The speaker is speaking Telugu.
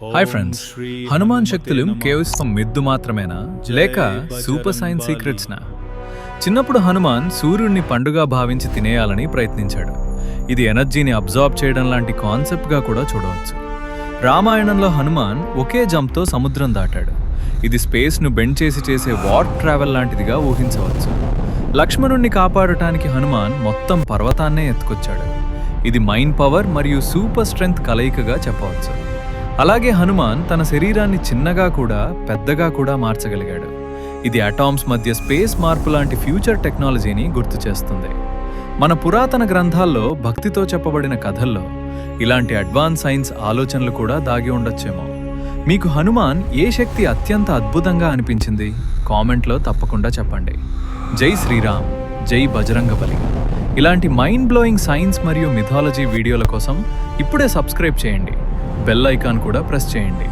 హాయ్ ఫ్రెండ్స్, హనుమాన్ శక్తులు కేవలం మిద్దు మాత్రమేనా లేక సూపర్ సైన్స్ సీక్రెట్స్నా? చిన్నప్పుడు హనుమాన్ సూర్యుడిని పండుగ భావించి తినేయాలని ప్రయత్నించాడు. ఇది ఎనర్జీని అబ్జార్బ్ చేయడం లాంటి కాన్సెప్ట్గా కూడా చూడవచ్చు. రామాయణంలో హనుమాన్ ఒకే జంప్తో సముద్రం దాటాడు. ఇది స్పేస్ను బెండ్ చేసే వార్ప్ ట్రావెల్ లాంటిదిగా ఊహించవచ్చు. లక్ష్మణుణ్ణి కాపాడటానికి హనుమాన్ మొత్తం పర్వతాన్నే ఎత్తుకొచ్చాడు. ఇది మైండ్ పవర్ మరియు సూపర్ స్ట్రెంగ్త్ కలయికగా చెప్పవచ్చు. అలాగే హనుమాన్ తన శరీరాన్ని చిన్నగా కూడా పెద్దగా కూడా మార్చగలిగాడు. ఇది అటామ్స్ మధ్య స్పేస్ మార్పు లాంటి ఫ్యూచర్ టెక్నాలజీని గుర్తు చేస్తుంది. మన పురాతన గ్రంథాల్లో భక్తితో చెప్పబడిన కథల్లో ఇలాంటి అడ్వాన్స్ సైన్స్ ఆలోచనలు కూడా దాగి ఉండొచ్చేమో. మీకు హనుమాన్ ఏ శక్తి అత్యంత అద్భుతంగా అనిపించింది? కామెంట్లో తప్పకుండా చెప్పండి. జై శ్రీరామ్, జై బజరంగబలి. ఇలాంటి మైండ్ బ్లోయింగ్ సైన్స్ మరియు మిథాలజీ వీడియోల కోసం ఇప్పుడే సబ్స్క్రైబ్ చేయండి. బెల్ ఐకాన్ కూడా ప్రెస్ చేయండి.